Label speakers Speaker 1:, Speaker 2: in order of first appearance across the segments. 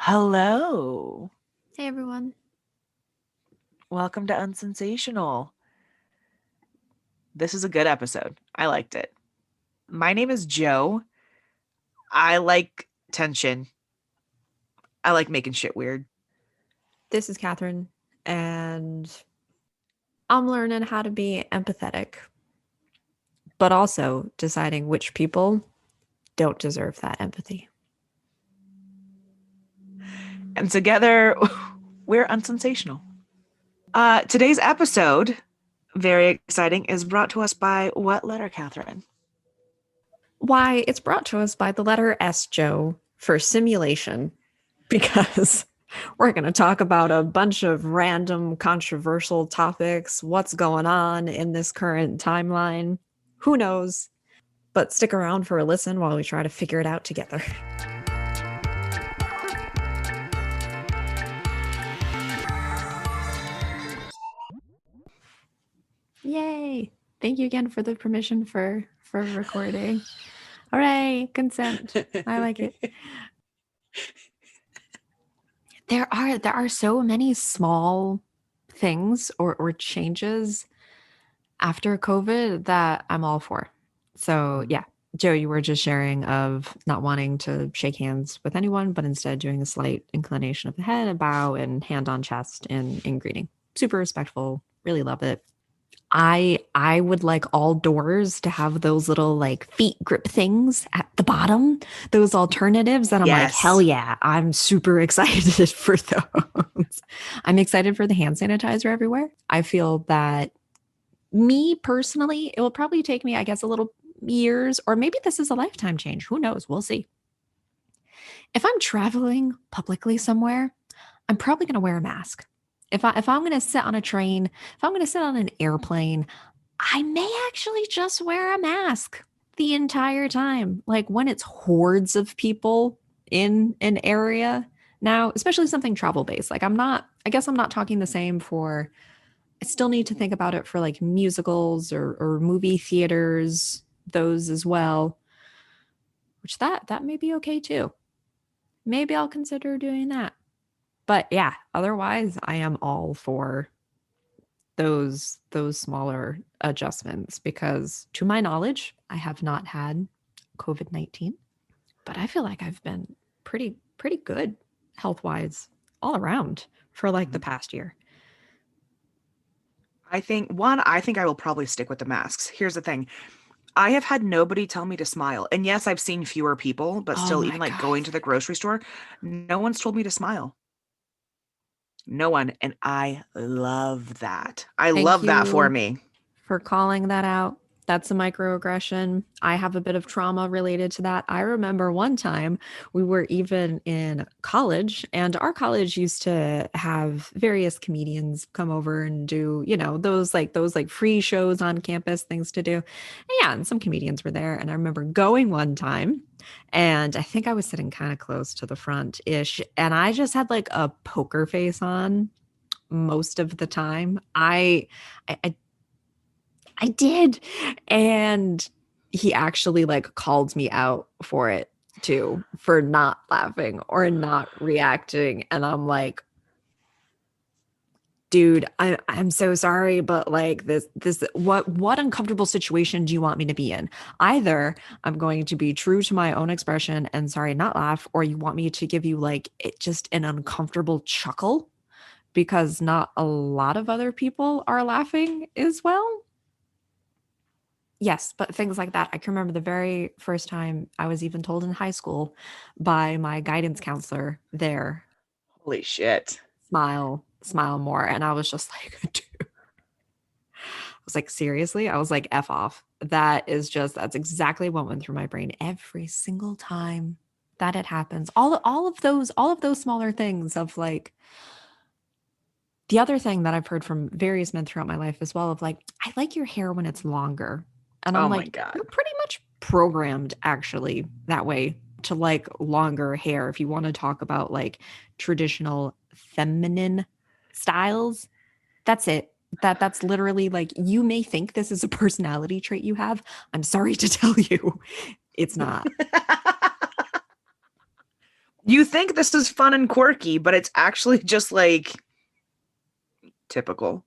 Speaker 1: Hello.
Speaker 2: Hey everyone.
Speaker 1: Welcome to Unsensational. This is a good episode. I liked it. My name is Jo. I like tension. I like making shit weird.
Speaker 2: This is Katharine, and I'm learning how to be empathetic, but also deciding which people don't deserve that empathy.
Speaker 1: And together, we're Unsensational. Today's episode, very exciting, is brought to us by what letter, Katharine?
Speaker 2: Why, it's brought to us by the letter S, Joe, for simulation, because we're going to talk about a bunch of random controversial topics, what's going on in this current timeline. Who knows? But stick around for a listen while we try to figure it out together. Yay! Thank you again for the permission for recording. Hooray! Consent. I like it. There are so many small things or changes after COVID that I'm all for. So yeah, Joe, you were just sharing of not wanting to shake hands with anyone, but instead doing a slight inclination of the head, a bow, and hand on chest in greeting. Super respectful. Really love it. I would like all doors to have those little like feet grip things at the bottom, those alternatives that I'm like, hell yeah, I'm super excited for those. I'm excited for the hand sanitizer everywhere. I feel that me personally, it will probably take me, I guess, a little years, or maybe this is a lifetime change. Who knows? We'll see. If I'm traveling publicly somewhere, I'm probably going to wear a mask. If I'm going to sit on a train, if I'm going to sit on an airplane, I may actually just wear a mask the entire time. Like when it's hordes of people in an area. Now, especially something travel based. Like I guess I'm not talking the same for, I still need to think about it for like musicals or movie theaters, those as well, which that may be okay too. Maybe I'll consider doing that. But yeah, otherwise I am all for those smaller adjustments because to my knowledge, I have not had COVID-19, but I feel like I've been pretty good health-wise all around for like the past year.
Speaker 1: I think I will probably stick with the masks. Here's the thing. I have had nobody tell me to smile. And yes, I've seen fewer people, but
Speaker 2: Oh
Speaker 1: still,
Speaker 2: my
Speaker 1: even like
Speaker 2: God.
Speaker 1: going to the grocery store, no one's told me to smile. No one. And I love that. I
Speaker 2: Thank
Speaker 1: love that for
Speaker 2: you
Speaker 1: me.
Speaker 2: for calling that out. That's a microaggression. I have a bit of trauma related to that. I remember one time we were even in college, and our college used to have various comedians come over and do, those like free shows on campus, things to do. And yeah, and some comedians were there. And I remember going one time, and I think I was sitting kind of close to the front ish, and I just had like a poker face on most of the time. I did. And he actually like called me out for it too, for not laughing or not reacting. And I'm like, dude, I'm so sorry, but like this what uncomfortable situation do you want me to be in? Either I'm going to be true to my own expression and sorry, not laugh, or you want me to give you like just an uncomfortable chuckle because not a lot of other people are laughing as well. Yes, but things like that. I can remember the very first time I was even told in high school by my guidance counselor there,
Speaker 1: Holy shit.
Speaker 2: smile, smile more. And I was just like, dude. I was like, seriously? I was like, F off. That's exactly what went through my brain every single time that it happens. All of those smaller things of like, the other thing that I've heard from various men throughout my life as well of like, I like your hair when it's longer. And I'm
Speaker 1: Oh my
Speaker 2: like,
Speaker 1: God.
Speaker 2: you're pretty much programmed actually that way to like longer hair. If you want to talk about like traditional feminine styles, that's it. That's literally like, you may think this is a personality trait you have. I'm sorry to tell you, it's not.
Speaker 1: You think this is fun and quirky, but it's actually just like typical.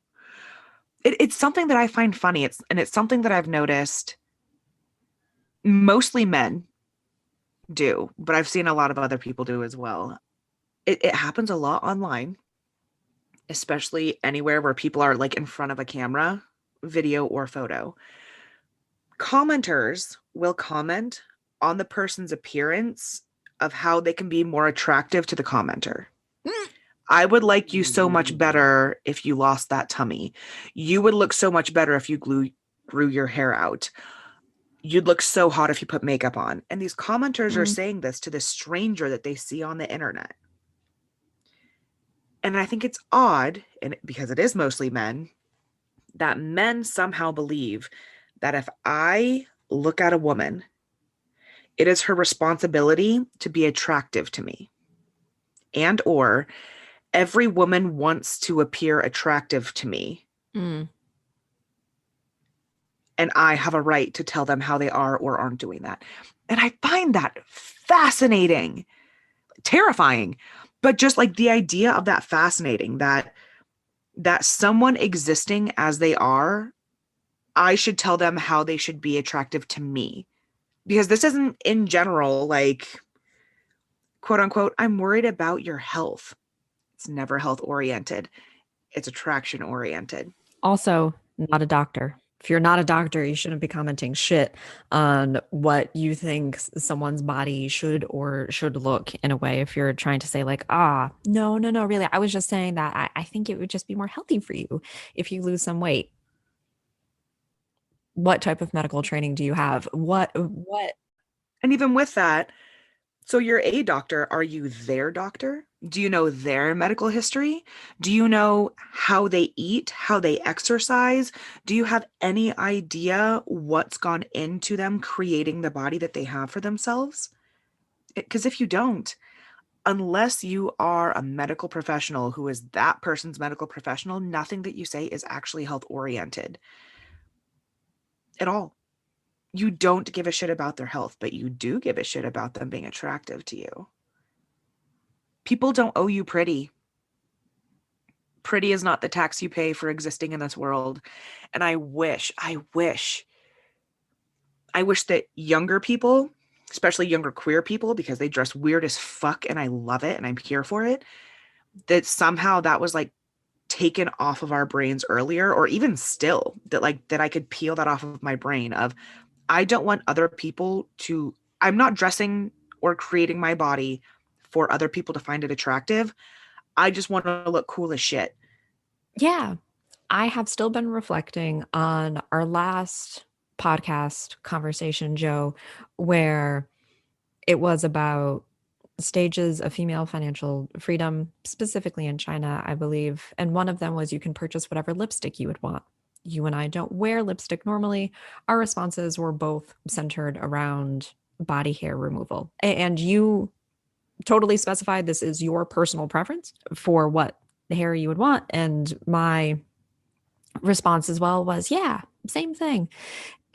Speaker 1: It's something that I find funny. It's something that I've noticed mostly men do, but I've seen a lot of other people do as well. It happens a lot online, especially anywhere where people are like in front of a camera, video or photo. Commenters will comment on the person's appearance of how they can be more attractive to the commenter. I would like you so much better if you lost that tummy. You would look so much better if you grew your hair out. You'd look so hot if you put makeup on. And these commenters are saying this to this stranger that they see on the internet. And I think it's odd, and because it is mostly men, that men somehow believe that if I look at a woman, it is her responsibility to be attractive to me. And or every woman wants to appear attractive to me.
Speaker 2: Mm.
Speaker 1: And I have a right to tell them how they are or aren't doing that. And I find that fascinating, terrifying, but just like the idea of that fascinating, that someone existing as they are, I should tell them how they should be attractive to me. Because this isn't in general like, quote unquote, I'm worried about your health. It's never health oriented. It's attraction oriented.
Speaker 2: Also, not a doctor. If you're not a doctor, you shouldn't be commenting shit on what you think someone's body should or should look in a way. If you're trying to say, like, no, no, no, really, I was just saying that I think it would just be more healthy for you if you lose some weight. What type of medical training do you have? What?
Speaker 1: And even with that, so you're a doctor. Are you their doctor? Do you know their medical history? Do you know how they eat, how they exercise? Do you have any idea what's gone into them creating the body that they have for themselves? Because if you don't, unless you are a medical professional who is that person's medical professional, nothing that you say is actually health oriented at all. You don't give a shit about their health, but you do give a shit about them being attractive to you. People don't owe you pretty. Pretty is not the tax you pay for existing in this world. And I wish that younger people, especially younger queer people, because they dress weird as fuck and I love it and I'm here for it, that somehow that was like taken off of our brains earlier, or even still, that I could peel that off of my brain of, I don't want other people to, I'm not dressing or creating my body for other people to find it attractive. I just want to look cool as shit.
Speaker 2: Yeah. I have still been reflecting on our last podcast conversation, Jo, where it was about stages of female financial freedom, specifically in China, I believe. And one of them was you can purchase whatever lipstick you would want. You and I don't wear lipstick normally. Our responses were both centered around body hair removal. And you totally specified this is your personal preference for what hair you would want. And my response as well was, yeah, same thing.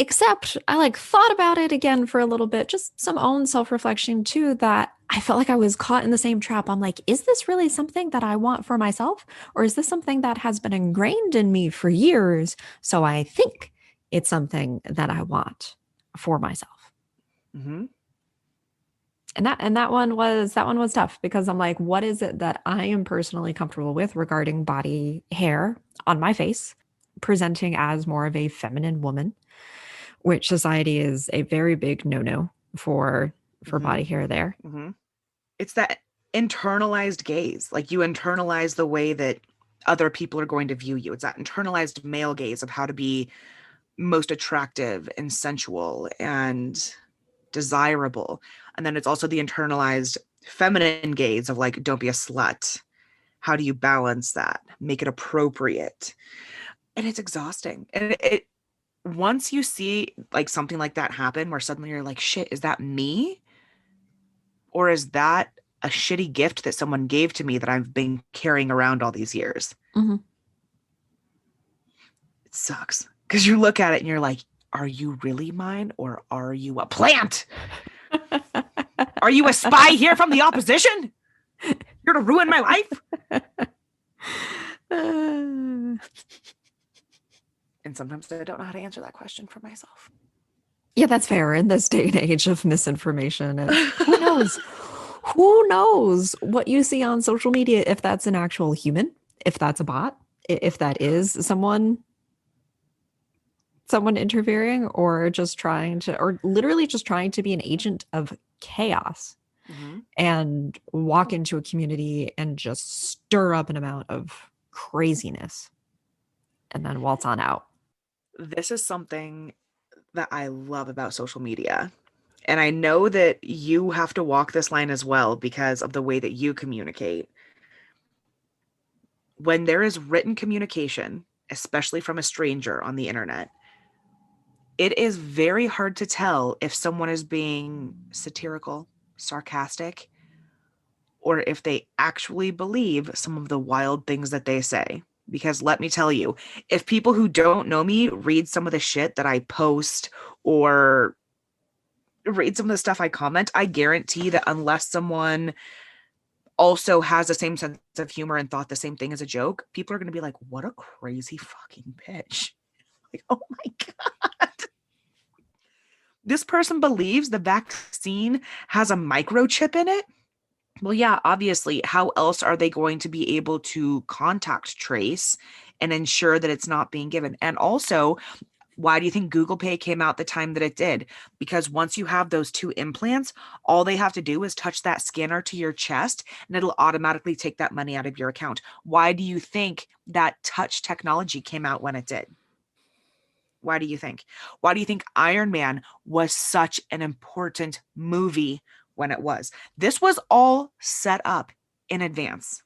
Speaker 2: Except I like thought about it again for a little bit, just some own self-reflection too, that I felt like I was caught in the same trap. I'm like, is this really something that I want for myself? Or is this something that has been ingrained in me for years? So I think it's something that I want for myself.
Speaker 1: Mm-hmm.
Speaker 2: And that one was tough because I'm like, what is it that I am personally comfortable with regarding body hair on my face, presenting as more of a feminine woman, which society is a very big no-no for body hair there.
Speaker 1: Mm-hmm. It's that internalized gaze. Like you internalize the way that other people are going to view you. It's that internalized male gaze of how to be most attractive and sensual and desirable. And then it's also the internalized feminine gaze of like, don't be a slut. How do you balance that? Make it appropriate. And it's exhausting. And it once you see like something like that happen where suddenly you're like, shit, is that me? Or is that a shitty gift that someone gave to me that I've been carrying around all these years?
Speaker 2: Mm-hmm.
Speaker 1: It sucks because you look at it and you're like, are you really mine or are you a plant? Are you a spy here from the opposition? You're to ruin my life? And sometimes I don't know how to answer that question for myself.
Speaker 2: Yeah, that's fair. In this day and age of misinformation, who knows? Who knows what you see on social media, if that's an actual human, if that's a bot, if that is someone interfering, or just trying to, or literally just trying to be an agent of chaos and walk into a community and just stir up an amount of craziness and then waltz on out.
Speaker 1: This is something that I love about social media. And I know that you have to walk this line as well because of the way that you communicate. When there is written communication, especially from a stranger on the internet, it is very hard to tell if someone is being satirical, sarcastic, or if they actually believe some of the wild things that they say. Because let me tell you, if people who don't know me read some of the shit that I post or read some of the stuff I comment, I guarantee that unless someone also has the same sense of humor and thought the same thing as a joke, people are going to be like, what a crazy fucking bitch. Like, oh my God. This person believes the vaccine has a microchip in it. Well, yeah, obviously. How else are they going to be able to contact trace and ensure that it's not being given? And also, why do you think Google Pay came out the time that it did? Because once you have those 2 implants, all they have to do is touch that scanner to your chest and it'll automatically take that money out of your account. Why do you think that touch technology came out when it did? Why do you think? Why do you think Iron Man was such an important movie when it was? This was all set up in advance.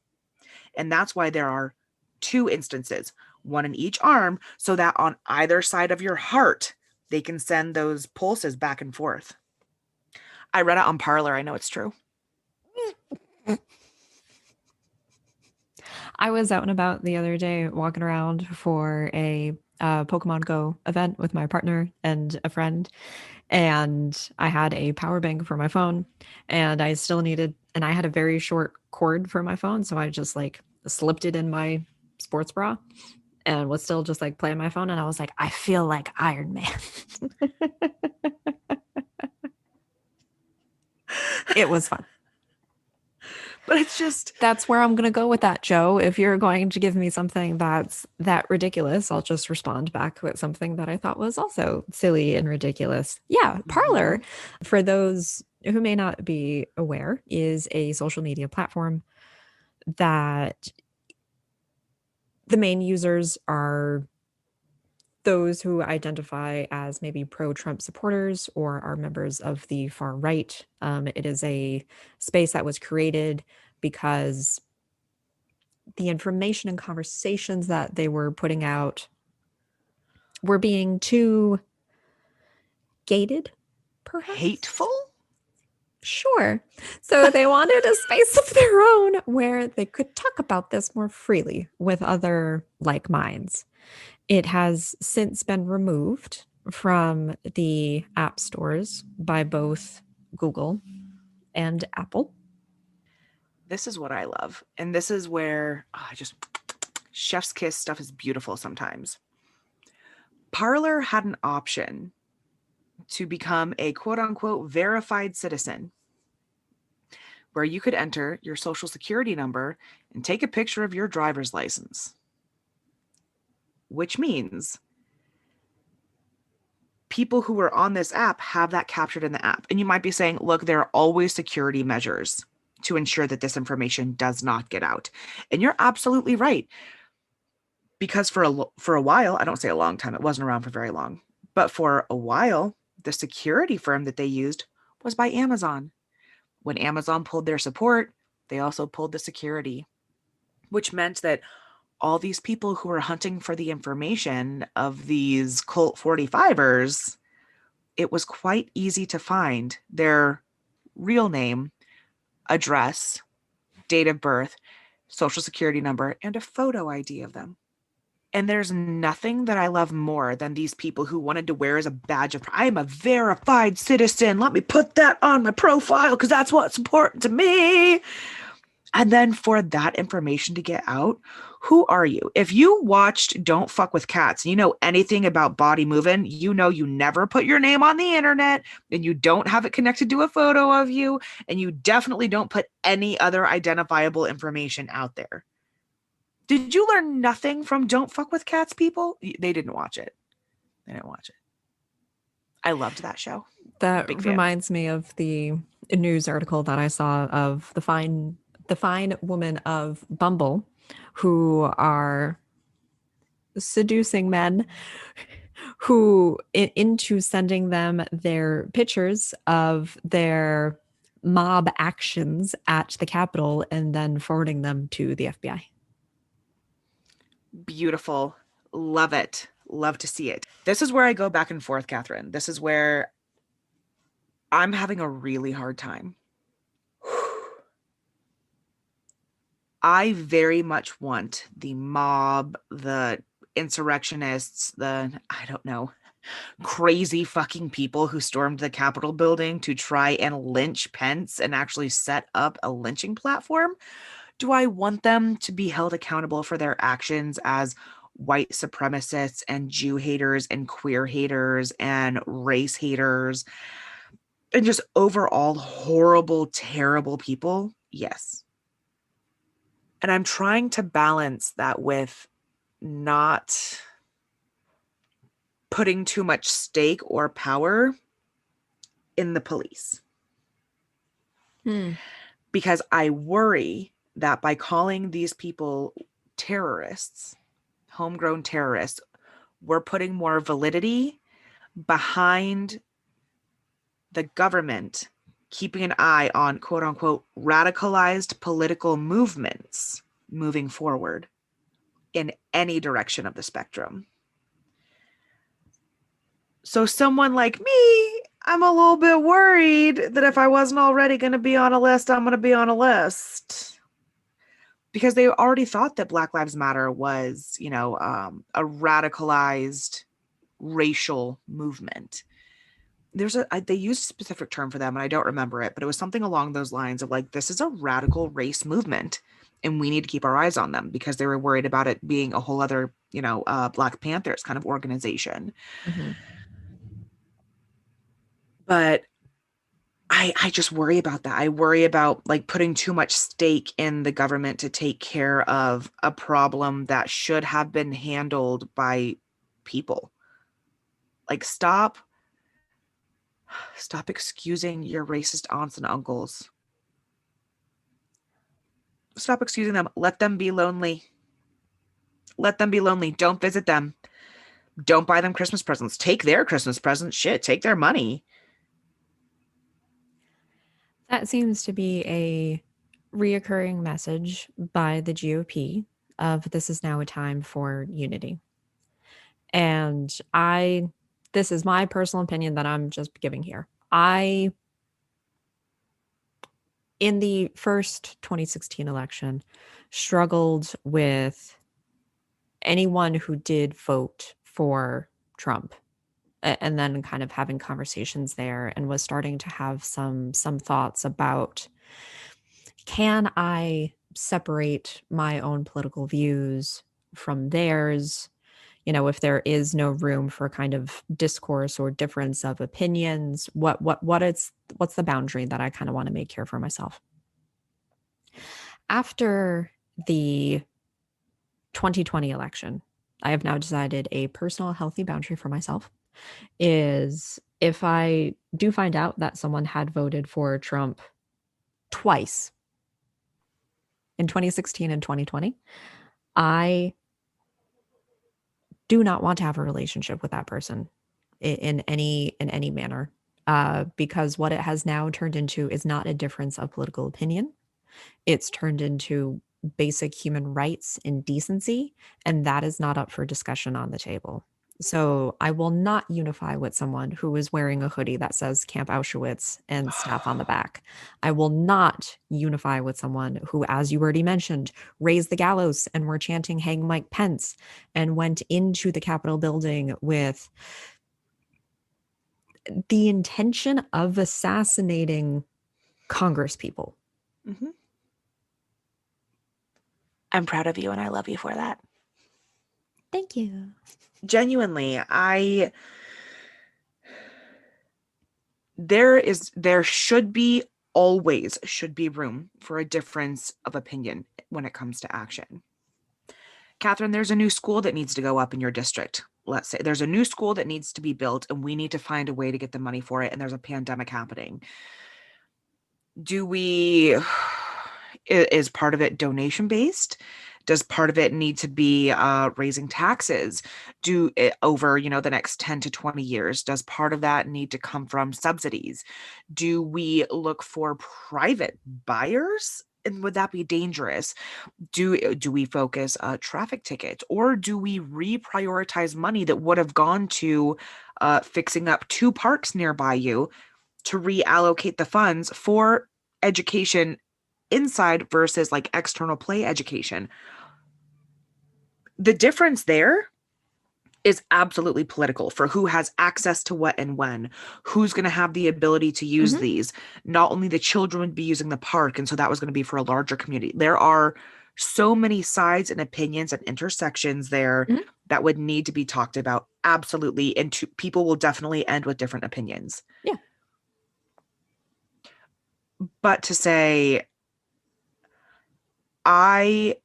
Speaker 1: And that's why there are 2 instances, one in each arm, so that on either side of your heart, they can send those pulses back and forth. I read it on Parler. I know it's true.
Speaker 2: I was out and about the other day walking around for a Pokemon Go event with my partner and a friend. And I had a power bank for my phone, and I still needed, and I had a very short cord for my phone. So I just like slipped it in my sports bra and was still just like playing my phone. And I was like, I feel like Iron Man. It was fun.
Speaker 1: But it's just,
Speaker 2: that's where I'm going to go with that, Jo. If you're going to give me something that's that ridiculous, I'll just respond back with something that I thought was also silly and ridiculous. Yeah, Parler, for those who may not be aware, is a social media platform that the main users are those who identify as maybe pro-Trump supporters or are members of the far right. It is a space that was created because the information and conversations that they were putting out were being too gated, perhaps?
Speaker 1: hateful?
Speaker 2: Sure. So they wanted a space of their own where they could talk about this more freely with other like minds. It has since been removed from the app stores by both Google and Apple.
Speaker 1: This is what I love. And this is where I just, chef's kiss stuff is beautiful sometimes. Parler had an option to become a quote unquote verified citizen, where you could enter your social security number and take a picture of your driver's license, which means people who are on this app have that captured in the app. And you might be saying, look, there are always security measures to ensure that this information does not get out. And you're absolutely right. Because for a while, I don't say a long time, it wasn't around for very long, but for a while, the security firm that they used was by Amazon. When Amazon pulled their support, they also pulled the security, which meant that all these people who were hunting for the information of these cult 45ers, it was quite easy to find their real name, address, date of birth, social security number, and a photo ID of them. And there's nothing that I love more than these people who wanted to wear as a badge of, I am a verified citizen. Let me put that on my profile because that's what's important to me. And then for that information to get out, who are you? If you watched Don't Fuck with Cats, you know anything about body moving, you know you never put your name on the internet and you don't have it connected to a photo of you, and you definitely don't put any other identifiable information out there. Did you learn nothing from Don't Fuck with Cats, people? They didn't watch it. They didn't watch it. I loved that show. Big
Speaker 2: That
Speaker 1: fan.
Speaker 2: reminds me of the news article that I saw of the fine women of Bumble who are seducing men who into sending them their pictures of their mob actions at the Capitol and then forwarding them to the FBI.
Speaker 1: Beautiful. Love it. Love to see it. This is where I go back and forth, Katharine. This is where I'm having a really hard time. I very much want the mob, the insurrectionists, the, I don't know, crazy fucking people who stormed the Capitol building to try and lynch Pence and actually set up a lynching platform. Do I want them to be held accountable for their actions as white supremacists and Jew haters and queer haters and race haters and just overall horrible, terrible people? Yes. And I'm trying to balance that with not putting too much stake or power in the police. Because I worry that by calling these people terrorists, homegrown terrorists, we're putting more validity behind the government keeping an eye on quote unquote radicalized political movements moving forward in any direction of the spectrum. So someone like me, I'm a little bit worried that if I wasn't already going to be on a list, I'm going to be on a list. Because they already thought that Black Lives Matter was, a radicalized racial movement. They used a specific term for them and I don't remember it, but it was something along those lines of like, this is a radical race movement and we need to keep our eyes on them, because they were worried about it being a whole other, Black Panthers kind of organization.
Speaker 2: Mm-hmm.
Speaker 1: But I just worry about that. I worry about like putting too much stake in the government to take care of a problem that should have been handled by people. Like stop excusing your racist aunts and uncles. Stop excusing them. Let them be lonely. Let them be lonely. Don't visit them. Don't buy them Christmas presents. Take their Christmas presents. Shit, take their money.
Speaker 2: That seems to be a reoccurring message by the GOP of this is now a time for unity. And this is my personal opinion that I'm just giving here. In the first 2016 election, struggled with anyone who did vote for Trump, and then kind of having conversations there, and was starting to have some thoughts about, can I separate my own political views from theirs? If there is no room for kind of discourse or difference of opinions, what's the boundary that I kind of want to make here for myself? After the 2020 election, I have now decided a personal healthy boundary for myself is, if I do find out that someone had voted for Trump twice in 2016 and 2020, I do not want to have a relationship with that person in any manner, because what it has now turned into is not a difference of political opinion. It's turned into basic human rights and decency, and that is not up for discussion on the table. So I will not unify with someone who is wearing a hoodie that says Camp Auschwitz and staff on the back. I will not unify with someone who, as you already mentioned, raised the gallows and were chanting Hang Mike Pence and went into the Capitol building with the intention of assassinating Congress people.
Speaker 1: Mm-hmm. I'm proud of you and I love you for that.
Speaker 2: Thank you.
Speaker 1: Genuinely, there should be always should be room for a difference of opinion when it comes to action. Katharine, there's a new school that needs to go up in your district. Let's say there's a new school that needs to be built and we need to find a way to get the money for it, and there's a pandemic happening. Do we, is part of it donation based? Does part of it need to be raising taxes over, the next 10 to 20 years? Does part of that need to come from subsidies? Do we look for private buyers? And would that be dangerous? Do we focus traffic tickets, or do we reprioritize money that would have gone to fixing up 2 parks nearby you to reallocate the funds for education inside versus like external play education? The difference there is absolutely political for who has access to what and when, who's going to have the ability to use these. Not only the children would be using the park, and so that was going to be for a larger community. There are so many sides and opinions and intersections there that would need to be talked about. Absolutely. And people will definitely end with different opinions.
Speaker 2: Yeah.
Speaker 1: But to say, I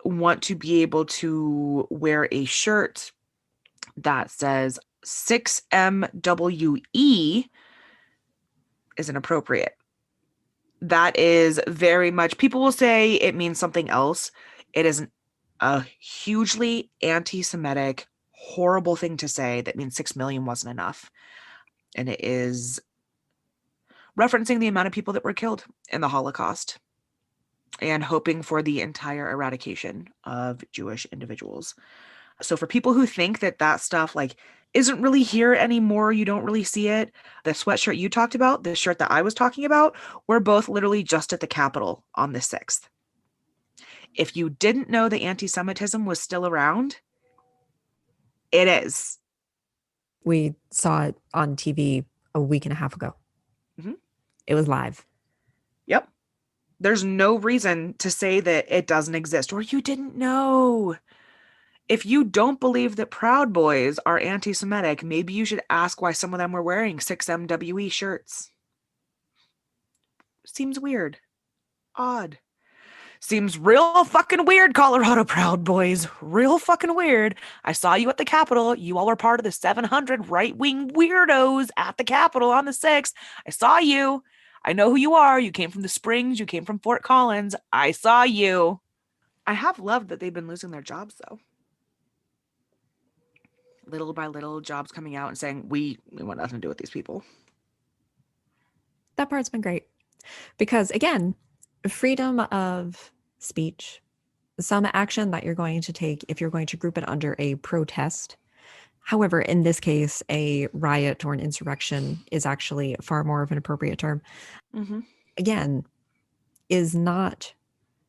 Speaker 1: want to be able to wear a shirt that says 6MWE is inappropriate. That is very much, people will say it means something else. It is a hugely anti-Semitic, horrible thing to say that means 6 million wasn't enough. And it is referencing the amount of people that were killed in the Holocaust and hoping for the entire eradication of Jewish individuals. So for people who think that stuff like isn't really here anymore, you don't really see it, the sweatshirt you talked about, the shirt that I was talking about, we're both literally just at the Capitol on the 6th. If you didn't know that anti-Semitism was still around, it is.
Speaker 2: We saw it on TV a week and a half ago. It was live.
Speaker 1: Yep. There's no reason to say that it doesn't exist or you didn't know. If you don't believe that Proud Boys are anti-Semitic, maybe you should ask why some of them were wearing 6MWE shirts. Seems weird. Odd. Seems real fucking weird, Colorado Proud Boys. Real fucking weird. I saw you at the Capitol. You all were part of the 700 right-wing weirdos at the Capitol on the 6th. I saw you. I know who you are. You came from the Springs. You came from Fort Collins. I saw you. I have loved that they've been losing their jobs, though. Little by little, jobs coming out and saying, we want nothing to do with these people.
Speaker 2: That part's been great. Because again, freedom of speech, some action that you're going to take if you're going to group it under a protest. However, in this case, a riot or an insurrection is actually far more of an appropriate term. Again, is not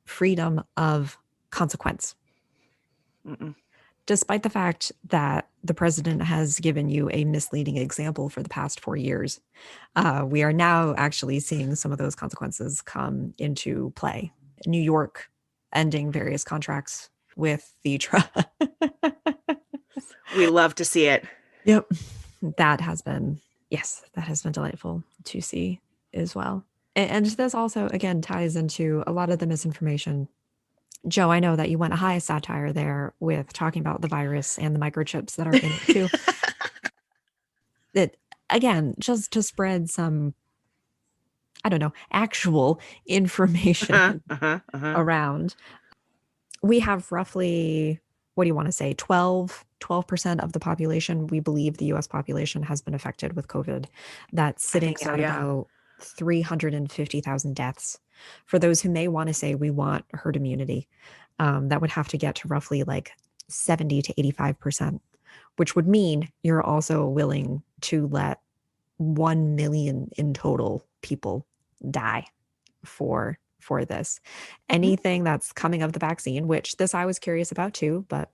Speaker 2: freedom of consequence. Despite the fact that the president has given you a misleading example for the past 4 years, we are now actually seeing some of those consequences come into play. New York ending various contracts with the
Speaker 1: We love to see it.
Speaker 2: Yep. That has been delightful to see as well. And this also, again, ties into a lot of the misinformation. Jo, I know that you went a high satire there with talking about the virus and the microchips that are in it too. That, again, just to spread some, I don't know, actual information around. We have roughly, what do you want to say, 12% of the population, we believe the US population has been affected with COVID. That's sitting at about 350,000 deaths. For those who may want to say we want herd immunity, that would have to get to roughly like 70 to 85%. which would mean you're also willing to let 1 million in total people die for this.
Speaker 1: Mhm.
Speaker 2: Anything that's coming of the vaccine, which this I was curious about too, but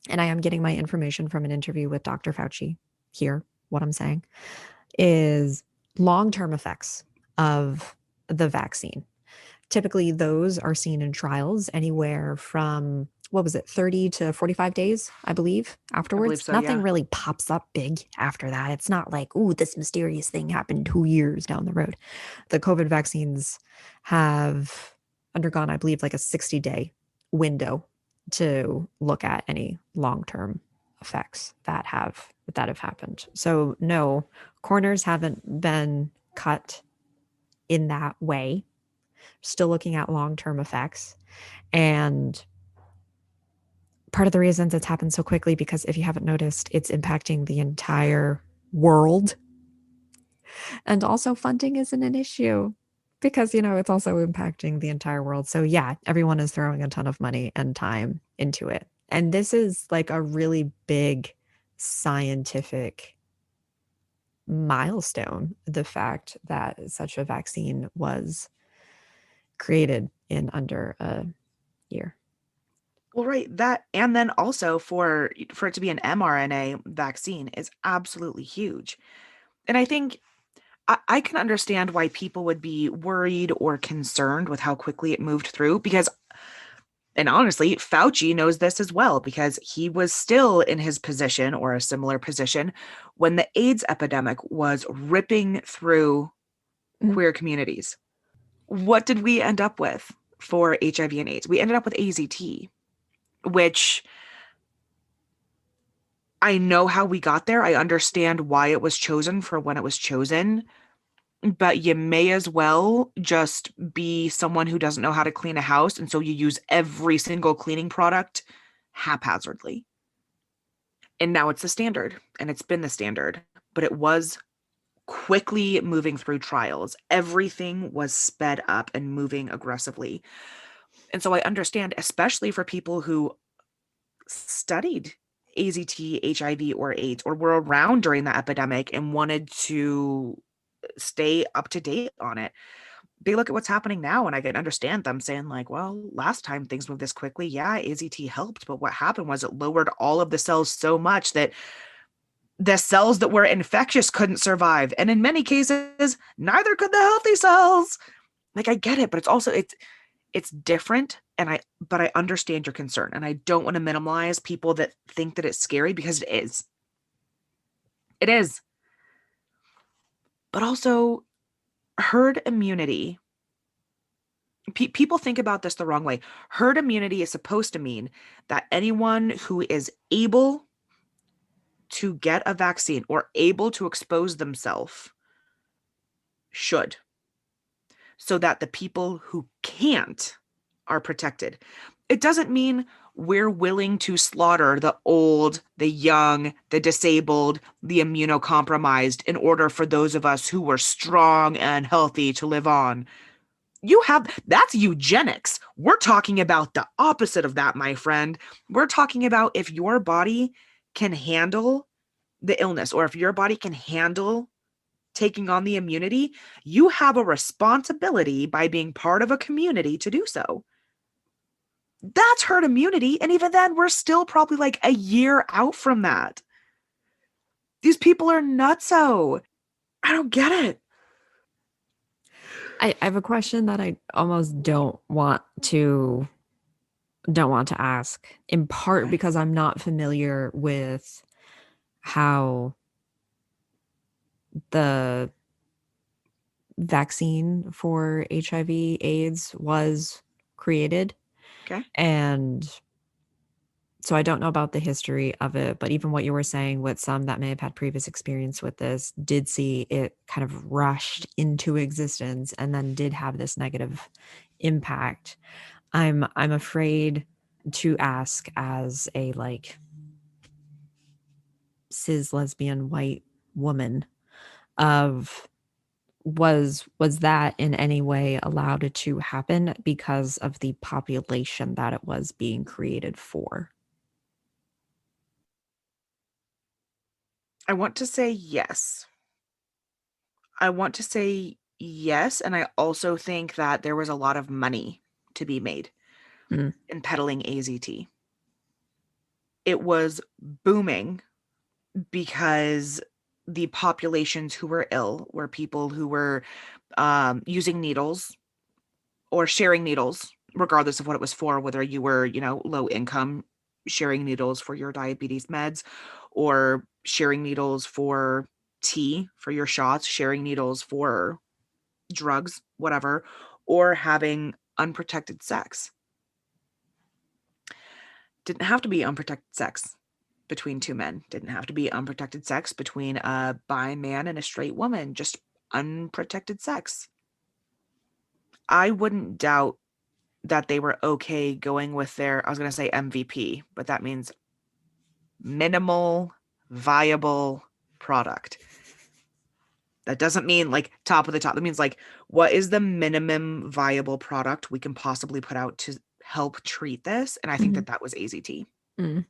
Speaker 2: and I am getting my information from an interview with Dr. Fauci here. What I'm saying is long-term effects of the vaccine. Typically, those are seen in trials anywhere from, what was it, 30 to 45 days, I believe,
Speaker 1: I believe
Speaker 2: afterwards.
Speaker 1: so,
Speaker 2: Nothing
Speaker 1: yeah.
Speaker 2: really pops up big after that. It's not like, ooh, this mysterious thing happened 2 years down the road. The COVID vaccines have undergone, I believe, like a 60-day window to look at any long-term effects that have happened. So no, corners haven't been cut in that way. Still looking at long-term effects. And part of the reasons it's happened so quickly, because if you haven't noticed, it's impacting the entire world. And also funding isn't an issue because, it's also impacting the entire world. So yeah, everyone is throwing a ton of money and time into it. And this is like a really big scientific milestone, the fact that such a vaccine was created in under a year.
Speaker 1: Well, right, that and then also for it to be an mRNA vaccine is absolutely huge. And I think I can understand why people would be worried or concerned with how quickly it moved through because, and honestly, Fauci knows this as well because he was still in his position or a similar position when the AIDS epidemic was ripping through
Speaker 2: Mm.
Speaker 1: queer communities. What did we end up with for HIV and AIDS? We ended up with AZT, which I know how we got there. I understand why it was chosen for when it was chosen, but you may as well just be someone who doesn't know how to clean a house. And so you use every single cleaning product haphazardly. And now it's the standard, and it's been the standard, but it was quickly moving through trials. Everything was sped up and moving aggressively. And so I understand, especially for people who studied AZT, HIV, or AIDS, or were around during the epidemic and wanted to stay up to date on it. They look at what's happening now, and I can understand them saying, like, well, last time things moved this quickly, yeah, AZT helped, but what happened was it lowered all of the cells so much that the cells that were infectious couldn't survive. And in many cases, neither could the healthy cells. Like, I get it, but it's different, and I understand your concern, and I don't want to minimize people that think that it's scary because it is. It is. But also herd immunity. People think about this the wrong way. Herd immunity is supposed to mean that anyone who is able to get a vaccine or able to expose themselves should, so that the people who can't are protected. It doesn't mean we're willing to slaughter the old, the young, the disabled, the immunocompromised in order for those of us who were strong and healthy to live on. That's eugenics. We're talking about the opposite of that, my friend. We're talking about if your body can handle the illness or if your body can handle taking on the immunity, you have a responsibility by being part of a community to do so. That's herd immunity. And even then, we're still probably like a year out from that. These people are nutso. I don't get it.
Speaker 2: I have a question that I almost don't want to ask, in part
Speaker 1: Okay.
Speaker 2: because I'm not familiar with how the vaccine for HIV AIDS was created.
Speaker 1: Okay.
Speaker 2: And so I don't know about the history of it, but even what you were saying with some that may have had previous experience with this did see it kind of rushed into existence and then did have this negative impact. I'm afraid to ask as a like cis lesbian white woman of was that in any way allowed to happen because of the population that it was being created for?
Speaker 1: I want to say yes. I want to say yes. And I also think that there was a lot of money to be made
Speaker 2: Mm.
Speaker 1: in peddling AZT. It was booming because the populations who were ill were people who were using needles or sharing needles, regardless of what it was for, whether you were, low income, sharing needles for your diabetes meds, or sharing needles for tea for your shots, sharing needles for drugs, whatever, or having unprotected sex. Didn't have to be unprotected sex between two men, didn't have to be unprotected sex between a bi man and a straight woman, just unprotected sex. I wouldn't doubt that they were okay going with their, I was going to say MVP, but that means minimal viable product. That doesn't mean like top of the top. That means like, what is the minimum viable product we can possibly put out to help treat this? And I think
Speaker 2: Mhm.
Speaker 1: that that was AZT.
Speaker 2: Mm.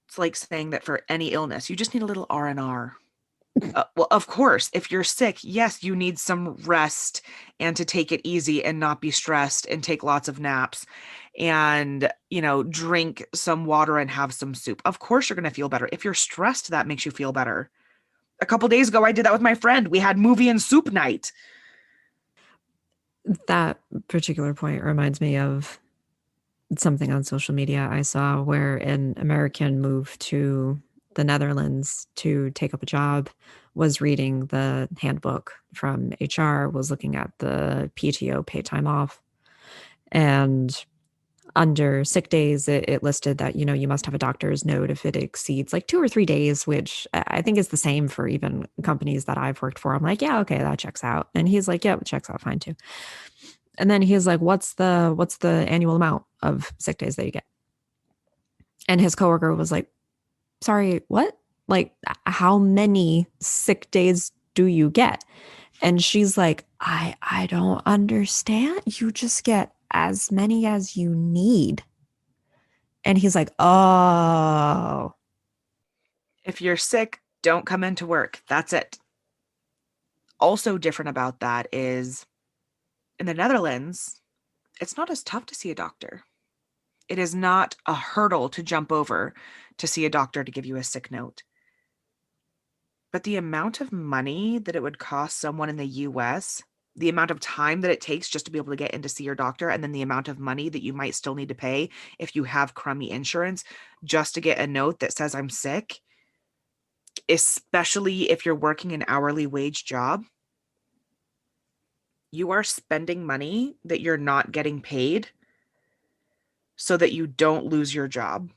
Speaker 1: It's like saying that for any illness, you just need a little R&R. Well, of course, if you're sick, yes, you need some rest and to take it easy and not be stressed and take lots of naps and, drink some water and have some soup. Of course, you're going to feel better. If you're stressed, that makes you feel better. A couple days ago, I did that with my friend. We had movie and soup night.
Speaker 2: That particular point reminds me of something on social media I saw where an American moved to the Netherlands to take up a job, was reading the handbook from HR, was looking at the PTO, pay time off, and under sick days, it listed that, you must have a doctor's note if it exceeds like 2 or 3 days, which I think is the same for even companies that I've worked for. I'm like, yeah, okay, that checks out. And he's like, yeah, it checks out fine too. And then he's like, what's the annual amount of sick days that you get? And his coworker was like, sorry, what? Like, how many sick days do you get? And she's like, I don't understand. You just get as many as you need. And he's like, oh,
Speaker 1: If you're sick, don't come into work. That's it. Also, different about that is in the Netherlands, it's not as tough to see a doctor. It is not a hurdle to jump over to see a doctor to give you a sick note. But the amount of money that it would cost someone in the US, the amount of time that it takes just to be able to get in to see your doctor, and then the amount of money that you might still need to pay if you have crummy insurance just to get a note that says I'm sick, especially if you're working an hourly wage job, you are spending money that you're not getting paid so that you don't lose your job.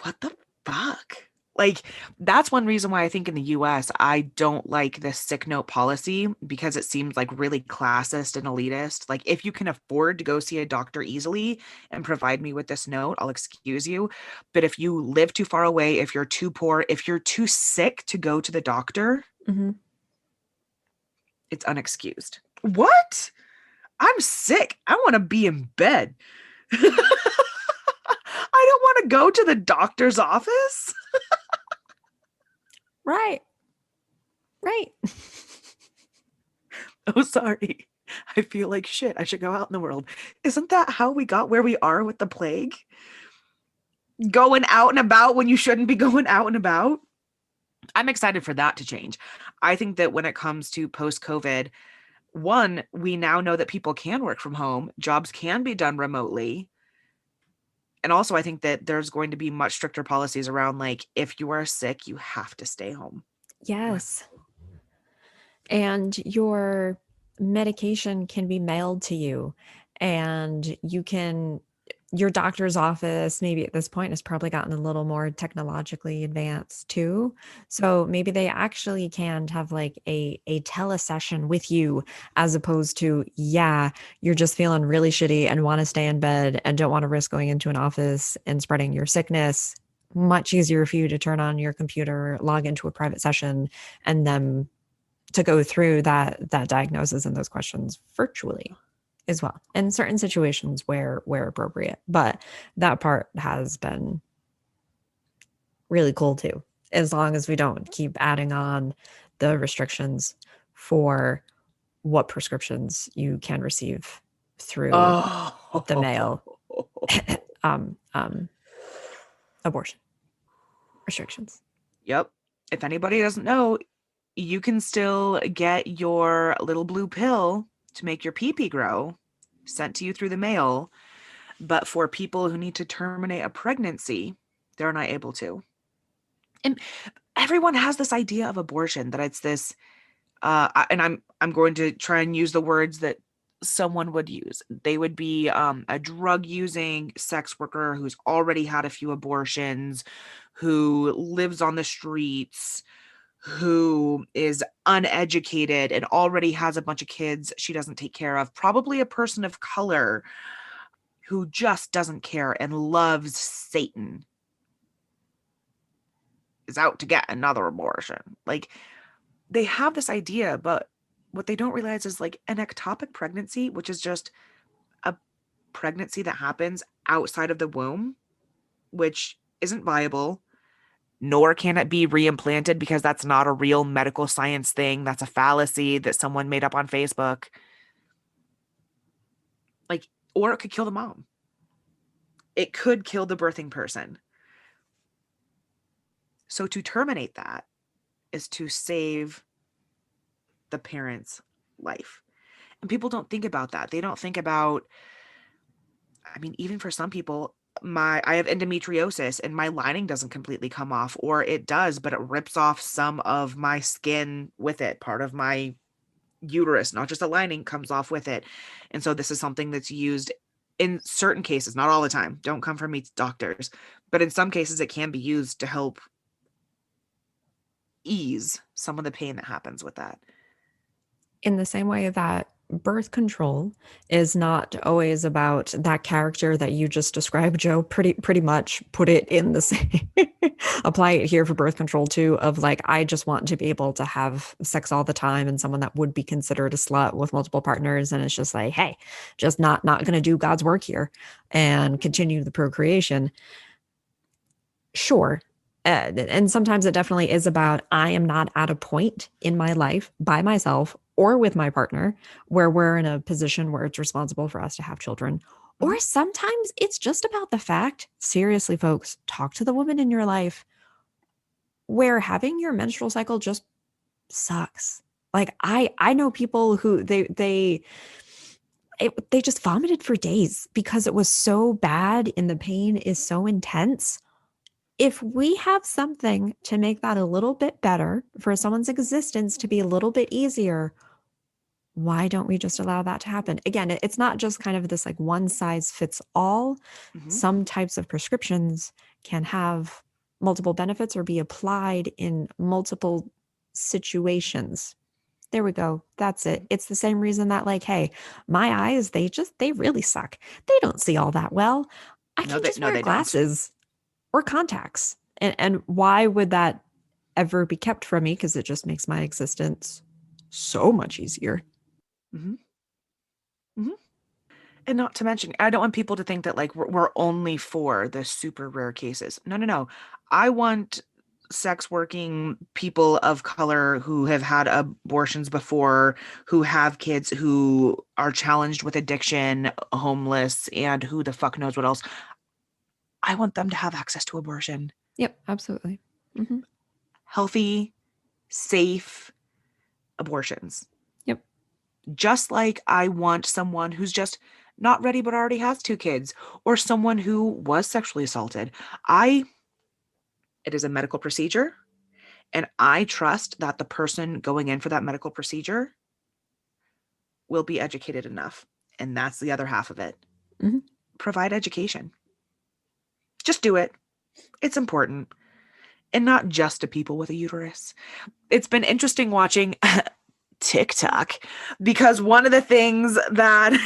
Speaker 1: What the fuck? Like, that's one reason why I think in the US, I don't like this sick note policy because it seems like really classist and elitist. Like, if you can afford to go see a doctor easily and provide me with this note, I'll excuse you. But if you live too far away, if you're too poor, if you're too sick to go to the doctor,
Speaker 2: mm-hmm.
Speaker 1: it's unexcused. What? I'm sick. I want to be in bed. I don't want to go to the doctor's office.
Speaker 2: Right, right.
Speaker 1: Oh, sorry. I feel like shit. I should go out in the world. Isn't that how we got where we are with the plague? Going out and about when you shouldn't be going out and about? I'm excited for that to change. I think that when it comes to post COVID, one, we now know that people can work from home, jobs can be done remotely. And also, I think that there's going to be much stricter policies around like, if you are sick, you have to stay home.
Speaker 2: Yes. And your medication can be mailed to you, and your doctor's office maybe at this point has probably gotten a little more technologically advanced too, so maybe they actually can have like a telesession with you, as opposed to, yeah, you're just feeling really shitty and want to stay in bed and don't want to risk going into an office and spreading your sickness. Much easier for you to turn on your computer, log into a private session, and then to go through that diagnosis and those questions virtually as well in certain situations where appropriate. But that part has been really cool too, as long as we don't keep adding on the restrictions for what prescriptions you can receive through the mail.
Speaker 1: Oh,
Speaker 2: um, um, Abortion restrictions.
Speaker 1: yep. If anybody doesn't know, you can still get your little blue pill to make your pee-pee grow sent to you through the mail. But for people who need to terminate a pregnancy, they're not able to. And everyone has this idea of abortion that it's this, and I'm going to try and use the words that someone would use. They would be a drug using sex worker who's already had a few abortions, who lives on the streets, who is uneducated and already has a bunch of kids she doesn't take care of, probably a person of color who just doesn't care and loves Satan, is out to get another abortion. Like, they have this idea, but what they don't realize is like an ectopic pregnancy, which is just a pregnancy that happens outside of the womb, which isn't viable, nor can it be reimplanted because that's not a real medical science thing. That's a fallacy that someone made up on Facebook. Like, or it could kill the mom. It could kill the birthing person. So to terminate that is to save the parent's life. And people don't think about that. They don't think about, I mean, even for some people, I have endometriosis and my lining doesn't completely come off, or it does, but it rips off some of my skin with it. Part of my uterus, not just a lining, comes off with it. And so this is something that's used in certain cases, not all the time. Don't come from me, doctors, but in some cases it can be used to help ease some of the pain that happens with that.
Speaker 2: In the same way that birth control is not always about that character that you just described, Jo. Pretty much put it in the same apply it here for birth control too, of like, I just want to be able to have sex all the time, and someone that would be considered a slut with multiple partners, and it's just like, hey, just not gonna do God's work here and continue the procreation. Sure. And sometimes it definitely is about, I am not at a point in my life by myself or with my partner where we're in a position where it's responsible for us to have children.
Speaker 1: Mm-hmm.
Speaker 2: Or sometimes it's just about the fact, seriously, folks, talk to the woman in your life where having your menstrual cycle just sucks. Like, I know people who they just vomited for days because it was so bad and the pain is so intense. If we have something to make that a little bit better, for someone's existence to be a little bit easier, why don't we just allow that to happen? Again, it's not just kind of this like one size fits all.
Speaker 1: Mm-hmm.
Speaker 2: Some types of prescriptions can have multiple benefits or be applied in multiple situations. There we go. That's it. It's the same reason that, like, hey, my eyes, they really suck. They don't see all that well. I
Speaker 1: No,
Speaker 2: can
Speaker 1: they
Speaker 2: just
Speaker 1: no,
Speaker 2: wear
Speaker 1: they don't.
Speaker 2: glasses or contacts. And why would that ever be kept from me? Because it just makes my existence so much easier.
Speaker 1: Mm-hmm. Mm-hmm. And not to mention, I don't want people to think that like we're only for the super rare cases. No, no, no. I want sex working people of color who have had abortions before, who have kids who are challenged with addiction, homeless, and who the fuck knows what else. I want them to have access to abortion.
Speaker 2: Yep, absolutely. Mm-hmm.
Speaker 1: Healthy, safe abortions.
Speaker 2: Yep.
Speaker 1: Just like I want someone who's just not ready but already has two kids, or someone who was sexually assaulted. It is a medical procedure, and I trust that the person going in for that medical procedure will be educated enough. And that's the other half of it.
Speaker 2: Mm-hmm.
Speaker 1: Provide education. Just do it. It's important. And not just to people with a uterus. It's been interesting watching TikTok because one of the things that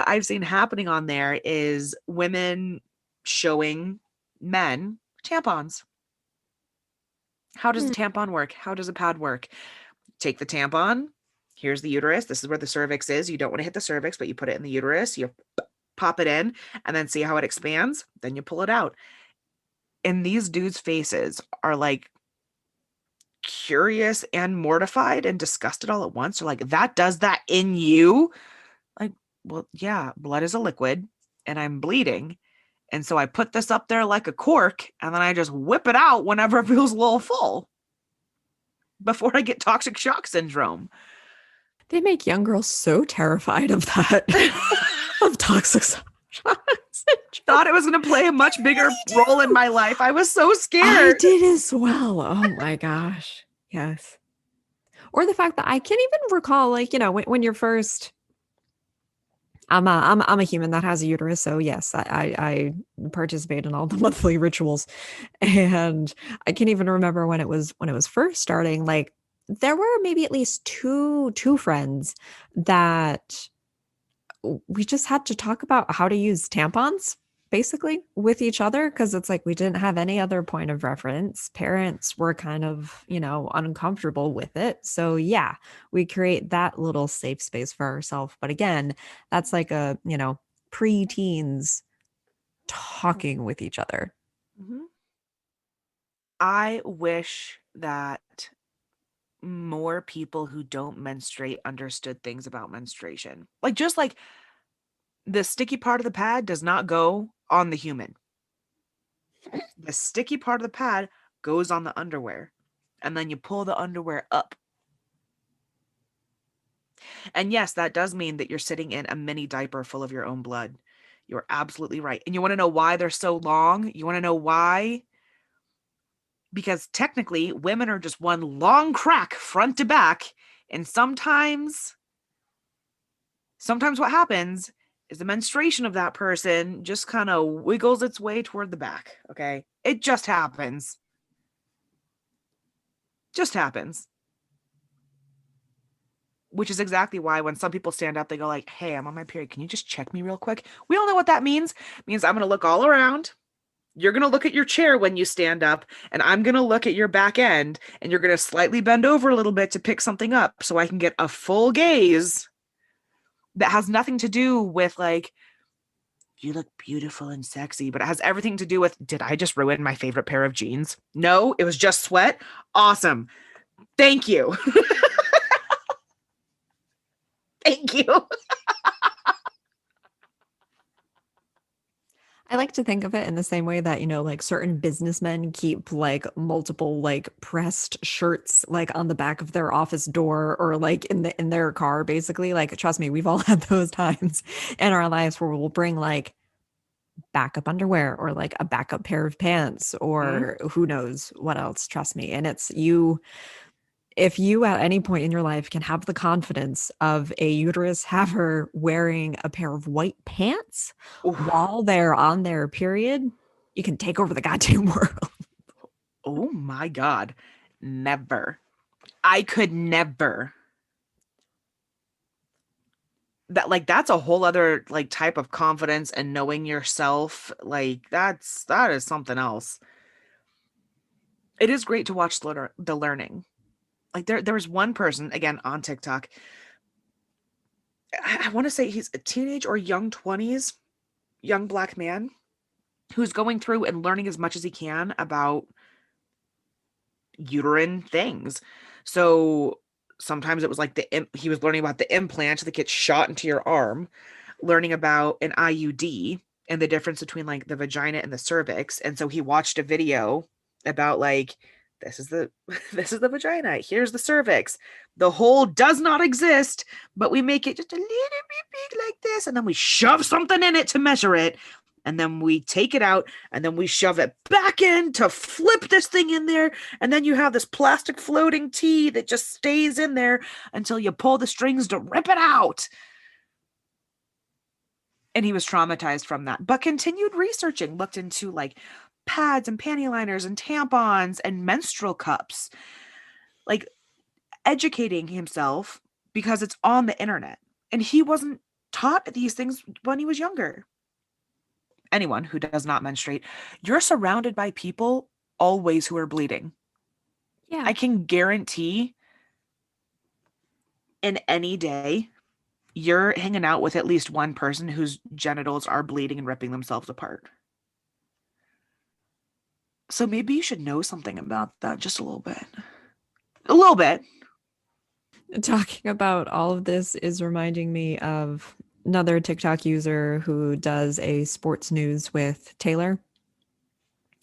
Speaker 1: I've seen happening on there is women showing men tampons. How does a tampon work? How does a pad work? Take the tampon. Here's the uterus. This is where the cervix is. You don't want to hit the cervix, but you put it in the uterus. You pop it in and then see how it expands. Then you pull it out. And these dudes' faces are like curious and mortified and disgusted all at once. They're like, that does that in you? Like, well, yeah, blood is a liquid and I'm bleeding. And so I put this up there like a cork and then I just whip it out whenever it feels a little full before I get toxic shock syndrome.
Speaker 2: They make young girls so terrified of that, of toxic shock syndrome.
Speaker 1: Thought it was going to play a much
Speaker 2: They
Speaker 1: bigger
Speaker 2: really
Speaker 1: role in
Speaker 2: do.
Speaker 1: my life. I was so
Speaker 2: I
Speaker 1: scared.
Speaker 2: did as well. Oh my gosh. Yes. Or the fact that I can't even recall, like, when you're first, I'm a human that has a uterus, so yes, I participate in all the monthly rituals, and I can't even remember when it was first starting. Like, there were maybe at least two friends that we just had to talk about how to use tampons basically with each other, because it's like we didn't have any other point of reference. Parents were kind of, uncomfortable with it. So yeah, we create that little safe space for ourselves. But again, that's like a, pre-teens talking with each other.
Speaker 1: Mhm. I wish that more people who don't menstruate understood things about menstruation. Like, just like the sticky part of the pad does not go on the human. The sticky part of the pad goes on the underwear. And then you pull the underwear up. And yes, that does mean that you're sitting in a mini diaper full of your own blood. You're absolutely right. And you want to know why they're so long? You want to know why? Because technically, women are just one long crack front to back. And sometimes what happens is the menstruation of that person just kind of wiggles its way toward the back. Okay. It just happens. Just happens. Which is exactly why when some people stand up, they go like, hey, I'm on my period. Can you just check me real quick? We all know what that means. It means I'm going to look all around. You're going to look at your chair when you stand up, and I'm going to look at your back end, and you're going to slightly bend over a little bit to pick something up so I can get a full gaze that has nothing to do with like, you look beautiful and sexy, but it has everything to do with, did I just ruin my favorite pair of jeans? No, it was just sweat. Awesome. Thank you. Thank you.
Speaker 2: I like to think of it in the same way that, like certain businessmen keep like multiple like pressed shirts like on the back of their office door or like in their car basically. Like trust me, we've all had those times in our lives where we'll bring like backup underwear or like a backup pair of pants
Speaker 1: Mm-hmm.
Speaker 2: or who knows what else, trust me. And it's you, if you at any point in your life can have the confidence of a uterus haver wearing a pair of white pants while they're on their period, you can take over the goddamn world.
Speaker 1: Oh my God. Never. I could never. That's a whole other like type of confidence and knowing yourself. Like that is something else. It is great to watch the learning. Like there was one person again on TikTok. I want to say he's a teenage or young 20s, young black man who's going through and learning as much as he can about uterine things. So sometimes it was like he was learning about the implant that gets shot into your arm, learning about an IUD and the difference between like the vagina and the cervix. And so he watched a video about like this is the this is the vagina, here's the cervix. The hole does not exist, but we make it just a little bit big like this and then we shove something in it to measure it. And then we take it out and then we shove it back in to flip this thing in there. And then you have this plastic floating T that just stays in there until you pull the strings to rip it out. And he was traumatized from that, but continued researching, looked into like pads and panty liners and tampons and menstrual cups, like educating himself because it's on the internet. And he wasn't taught these things when he was younger. Anyone who does not menstruate, you're surrounded by people always who are bleeding.
Speaker 2: Yeah.
Speaker 1: I can guarantee in any day, you're hanging out with at least one person whose genitals are bleeding and ripping themselves apart. So maybe you should know something about that just a little bit. A little bit.
Speaker 2: Talking about all of this is reminding me of another TikTok user who does a sports news with Taylor.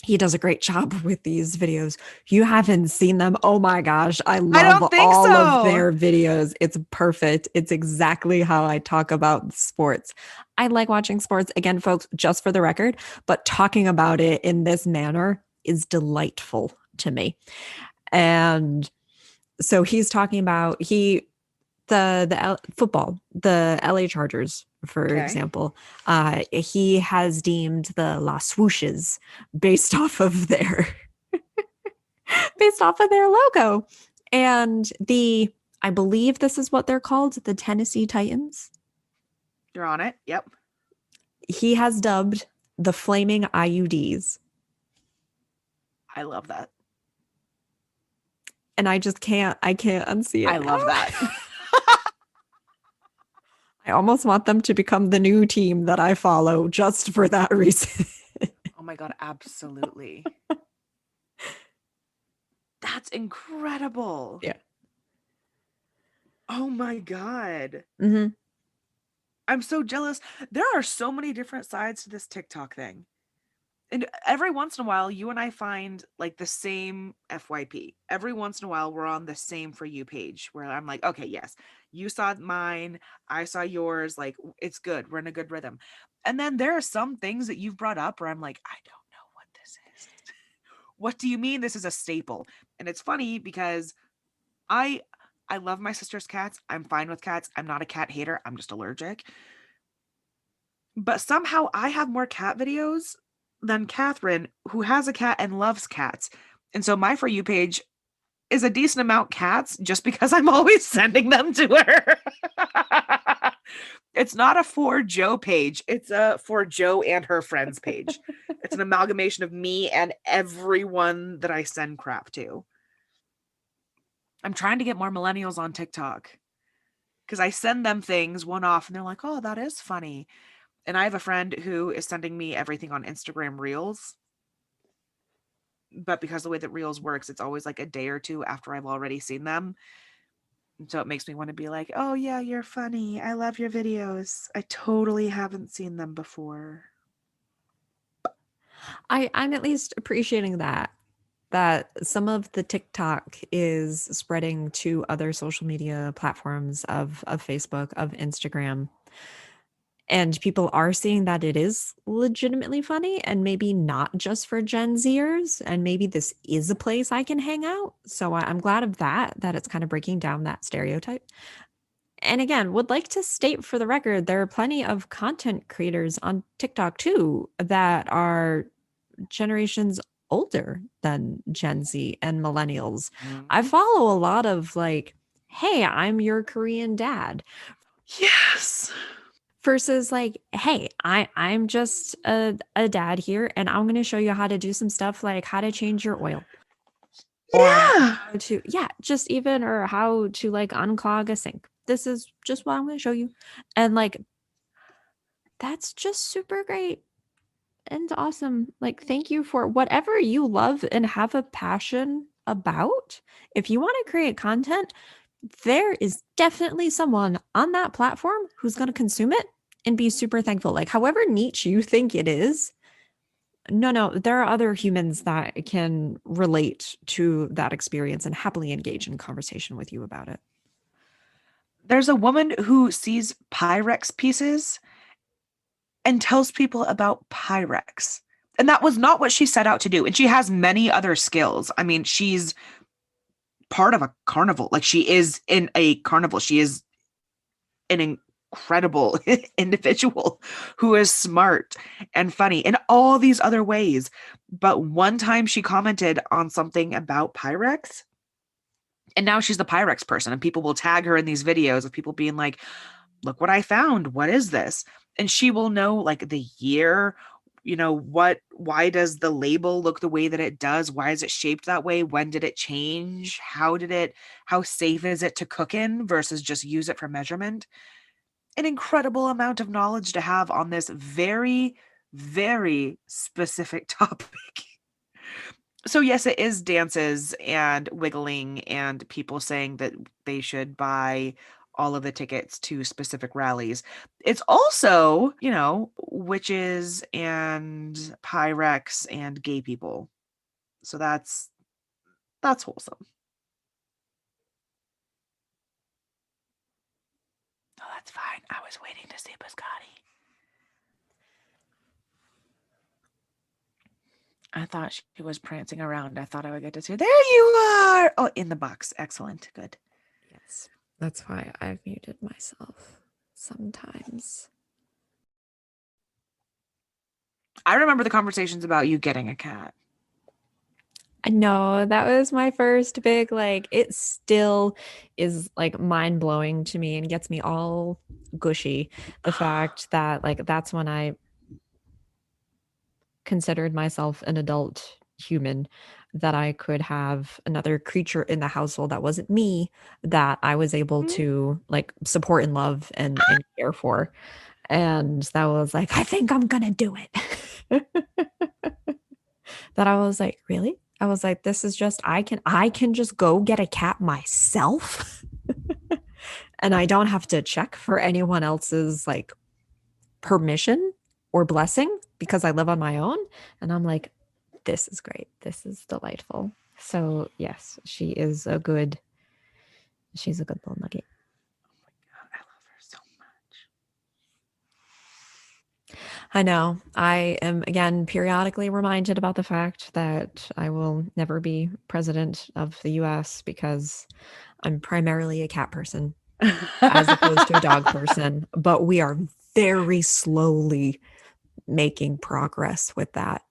Speaker 2: He does a great job with these videos. You haven't seen them. Oh my gosh. I
Speaker 1: I
Speaker 2: love
Speaker 1: don't think
Speaker 2: all of
Speaker 1: so.
Speaker 2: their videos. It's perfect. It's exactly how I talk about sports. I like watching sports, again, folks, just for the record, but talking about it in this manner is delightful to me. And so he's talking about football, the LA Chargers, for
Speaker 1: Okay.
Speaker 2: example. He has deemed the La Swooshes based off of their based off of their logo, and the I believe this is what they're called, the Tennessee Titans.
Speaker 1: You're on it. Yep.
Speaker 2: He has dubbed the Flaming IUDs,
Speaker 1: I love that.
Speaker 2: and I can't unsee
Speaker 1: I
Speaker 2: it
Speaker 1: love
Speaker 2: now.
Speaker 1: that.
Speaker 2: I almost want them to become the new team that I follow just for that reason.
Speaker 1: Oh my God, absolutely. That's incredible.
Speaker 2: Yeah.
Speaker 1: Oh my God.
Speaker 2: Mm-hmm.
Speaker 1: I'm so jealous. There are so many different sides to this TikTok thing. And every once in a while, you and I find like the same FYP. Every once in a while, we're on the same For You page where I'm like, okay, yes, you saw mine, I saw yours. Like, it's good. We're in a good rhythm. And then there are some things that you've brought up where I'm like, I don't know what this is. What do you mean this is a staple? And it's funny because I I love my sister's cats. I'm fine with cats. I'm not a cat hater. I'm just allergic. But somehow I have more cat videos than Katharine, who has a cat and loves cats. And so my For You page is a decent amount cats just because I'm always sending them to her. It's not a For Jo page. It's a For Jo and her friends page. It's an amalgamation of me and everyone that I send crap to. I'm trying to get more millennials on TikTok because I send them things one off and they're like, oh, that is funny. And I have a friend who is sending me everything on Instagram Reels. But because the way that Reels works, it's always like a day or two after I've already seen them. And so it makes me want to be like, oh, yeah, you're funny. I love your videos. I totally haven't seen them before.
Speaker 2: I'm at least appreciating that some of the TikTok is spreading to other social media platforms of Facebook, of Instagram. And people are seeing that it is legitimately funny and maybe not just for Gen Zers. And maybe this is a place I can hang out. So I'm glad of that it's kind of breaking down that stereotype. And again, would like to state for the record, there are plenty of content creators on TikTok too that are generations older than Gen Z and millennials. I
Speaker 1: Mm.
Speaker 2: follow a lot of like, hey, I'm your Korean dad
Speaker 1: Yes.
Speaker 2: versus like, hey, I'm just a dad here and I'm going to show you how to do some stuff like how to change your oil or
Speaker 1: Yeah.
Speaker 2: how to, yeah, just even or how to like unclog a sink. This is just what I'm going to show you. And like, that's just super great and awesome. Like, thank you for whatever you love and have a passion about. If you want to create content, there is definitely someone on that platform who's going to consume it and be super thankful. Like, however niche you think it is, no, there are other humans that can relate to that experience and happily engage in conversation with you about it.
Speaker 1: There's a woman who sees Pyrex pieces and tells people about Pyrex. And that was not what she set out to do. And she has many other skills. I mean, she's part of a carnival. Like she is in a carnival. She is an incredible individual who is smart and funny in all these other ways. But one time she commented on something about Pyrex, and now she's the Pyrex person, and people will tag her in these videos of people being like, look what I found. What is this? And she will know like the year, why does the label look the way that it does? Why is it shaped that way? When did it change? How safe is it to cook in versus just use it for measurement? An incredible amount of knowledge to have on this very, very specific topic. So yes, it is dances and wiggling and people saying that they should buy all of the tickets to specific rallies. It's also, witches and pyrex and gay people. So that's wholesome. Oh, that's fine. I was waiting to see Biscotti. I thought she was prancing around. I thought I would get to see her. There you are. Oh, in the box. Excellent. Good.
Speaker 2: Yes. That's why I've muted myself sometimes.
Speaker 1: I remember the conversations about you getting a cat.
Speaker 2: No, that was my first big, like, it still is like mind blowing to me and gets me all gushy. The fact that, like, that's when I considered myself an adult human, that I could have another creature in the household that wasn't me, that I was able to like support and love and care for. And that was like, I think I'm gonna do it. That I was like, really? I was like, this is just I can just go get a cat myself. And I don't have to check for anyone else's like permission or blessing because I live on my own. And I'm like, this is great. This is delightful. So yes, she's a good little nugget.
Speaker 1: Oh my God, I love her so much.
Speaker 2: I know. I am again periodically reminded about the fact that I will never be president of the US because I'm primarily a cat person as opposed to a dog person, but we are very slowly making progress with that.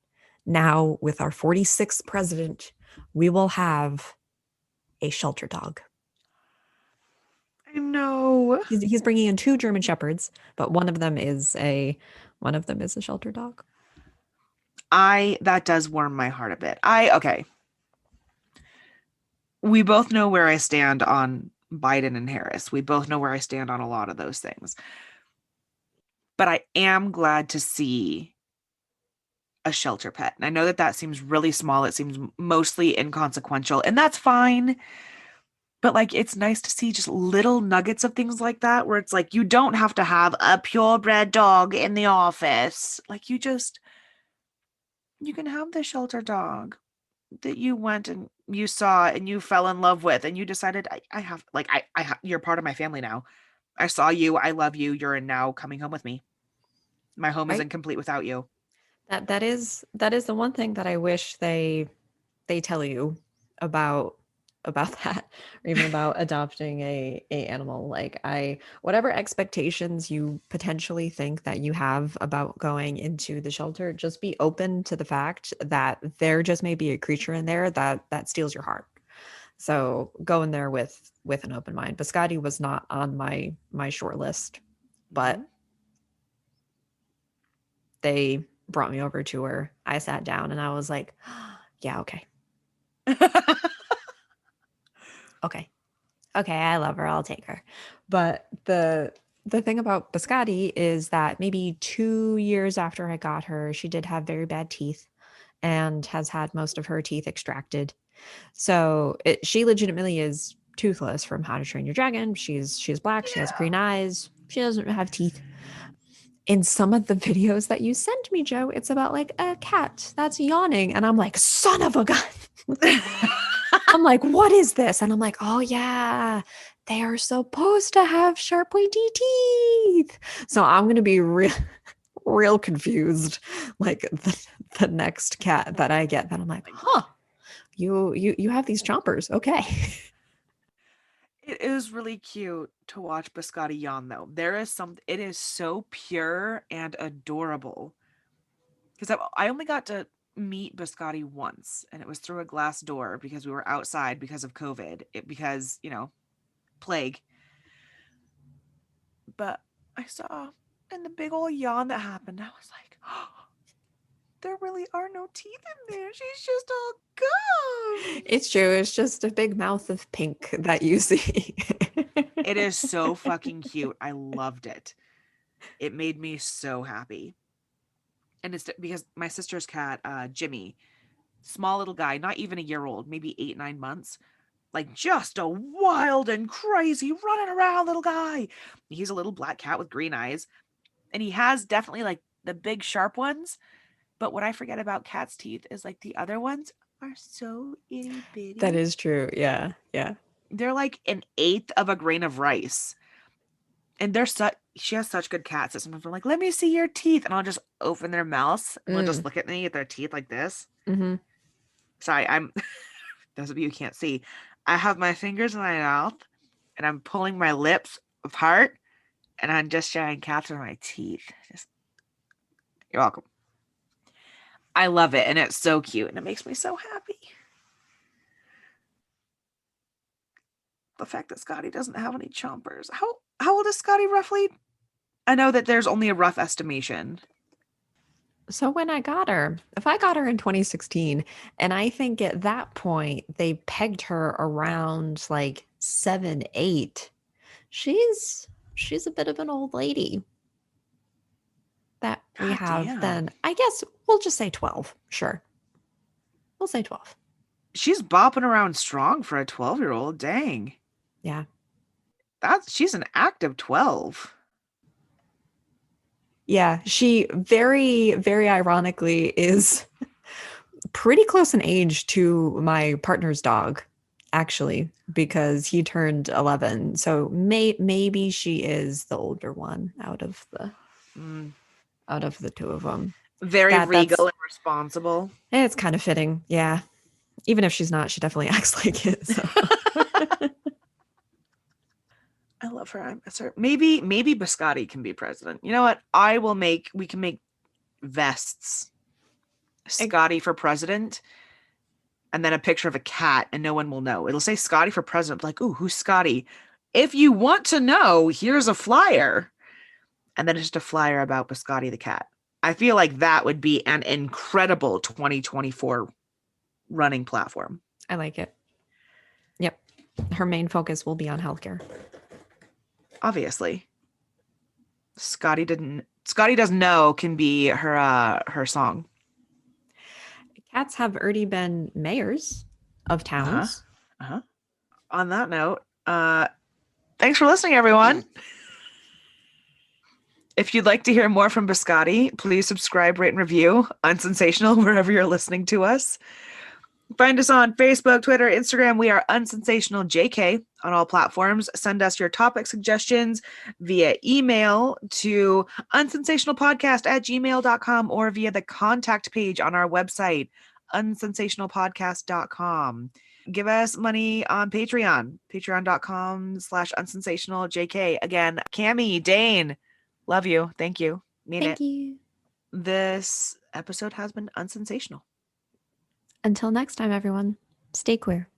Speaker 2: Now, with our 46th president, we will have a shelter dog.
Speaker 1: I know.
Speaker 2: He's bringing in two German shepherds, but one of them is a shelter dog.
Speaker 1: That does warm my heart a bit. Okay. We both know where I stand on Biden and Harris. We both know where I stand on a lot of those things. But I am glad to see a shelter pet. And I know that that seems really small. It seems mostly inconsequential, and that's fine. But like, it's nice to see just little nuggets of things like that where it's like, you don't have to have a purebred dog in the office. Like, you can have the shelter dog that you went and you saw and you fell in love with and you decided I have like you're part of my family now. I saw you, I love you, you're now coming home with me. My home
Speaker 2: Right?
Speaker 1: isn't complete without you.
Speaker 2: That is the one thing that I wish they tell you about about that, or even about adopting a animal. Like, I whatever expectations you potentially think that you have about going into the shelter, just be open to the fact that there just may be a creature in there that steals your heart. So go in there with an open mind. Biscotti was not on my short list, but
Speaker 1: Mhm.
Speaker 2: they brought me over to her. I sat down and I was like, yeah, okay. Okay. Okay, I love her. I'll take her. But the thing about Biscotti is that maybe 2 years after I got her, she did have very bad teeth and has had most of her teeth extracted. So, she legitimately is toothless from How to Train Your Dragon. She's black, she has green eyes, she doesn't have teeth. In some of the videos that you sent me, Joe, it's about like a cat that's yawning and I'm like, "Son of a gun." I'm like, "What is this?" And I'm like, "Oh yeah, they are supposed to have sharp pointy teeth." So I'm going to be real confused like the next cat that I get that I'm like, "Huh, you have these chompers. Okay."
Speaker 1: It is really cute to watch Biscotti yawn though. There is it is so pure and adorable. Because I only got to meet Biscotti once, and it was through a glass door because we were outside because of COVID, because, plague. But I saw and the big old yawn that happened. I was like, oh, there really are no teeth in there. She's just all
Speaker 2: It's
Speaker 1: gums.
Speaker 2: true. It's just a big mouth of pink that you see.
Speaker 1: It is so fucking cute. I loved it. It made me so happy. And it's because my sister's cat, Jimmy, Small little guy, not even a year old, maybe 8, 9 months. Like just a wild and crazy running around little guy. He's a little black cat with green eyes. And he has definitely like the big sharp ones. But what I forget about cats' teeth is like the other ones are so itty
Speaker 2: That
Speaker 1: bitty.
Speaker 2: is true. Yeah. Yeah.
Speaker 1: They're like an eighth of a grain of rice. And they're such, she has such good cats that sometimes I'm like, let me see your teeth. And I'll just open their mouths and they'll just
Speaker 2: Mm.
Speaker 1: look at me with their teeth like this.
Speaker 2: Mm-hmm.
Speaker 1: Sorry, those of you who can't see, I have my fingers in my mouth and I'm pulling my lips apart and I'm just showing Catherine my teeth. Just, you're welcome. I love it and it's so cute and it makes me so happy. The fact that Scotty doesn't have any chompers. How old is Scotty roughly? I know that there's only a rough estimation.
Speaker 2: So when I got her, if I got her in 2016, and I think at that point they pegged her around like 7, 8, she's a bit of an old lady that we
Speaker 1: God
Speaker 2: have
Speaker 1: damn.
Speaker 2: then. I guess we'll just say 12. Sure. We'll say 12.
Speaker 1: She's bopping around strong for a 12-year-old. Dang.
Speaker 2: Yeah.
Speaker 1: She's an active 12.
Speaker 2: Yeah, she very, very ironically is pretty close in age to my partner's dog, actually, because he turned 11. So maybe she is the older one
Speaker 1: Mm.
Speaker 2: out of the two of them.
Speaker 1: Very regal
Speaker 2: That's
Speaker 1: and responsible.
Speaker 2: it's kind of fitting. Yeah. Even if she's not, she definitely acts like it. So
Speaker 1: I love her. I miss her. Maybe Biscotti can be president. You know what? We can make vests. Scotty for president, and then a picture of a cat, and no one will know. It'll say Scotty for president. Like, ooh, who's Scotty? If you want to know, here's a flyer. And then it's just a flyer about Biscotti the cat. I feel like that would be an incredible 2024 running platform.
Speaker 2: I like it. Yep. Her main focus will be on healthcare.
Speaker 1: Obviously. Scotty doesn't know can be her song.
Speaker 2: Cats have already been mayors of
Speaker 1: Uh-huh.
Speaker 2: towns.
Speaker 1: Uh-huh. On that note, thanks for listening, everyone. If you'd like to hear more from Biscotti, please subscribe, rate, and review Unsensational wherever you're listening to us. Find us on Facebook, Twitter, Instagram. We are UnsensationalJK on all platforms. Send us your topic suggestions via email to unsensationalpodcast@gmail.com or via the contact page on our website, unsensationalpodcast.com. Give us money on Patreon, patreon.com/unsensationaljk. Again, Cammie, Dane, love you. Thank you. Mean
Speaker 2: Thank
Speaker 1: it.
Speaker 2: you.
Speaker 1: This episode has been unsensational.
Speaker 2: Until next time, everyone, stay queer.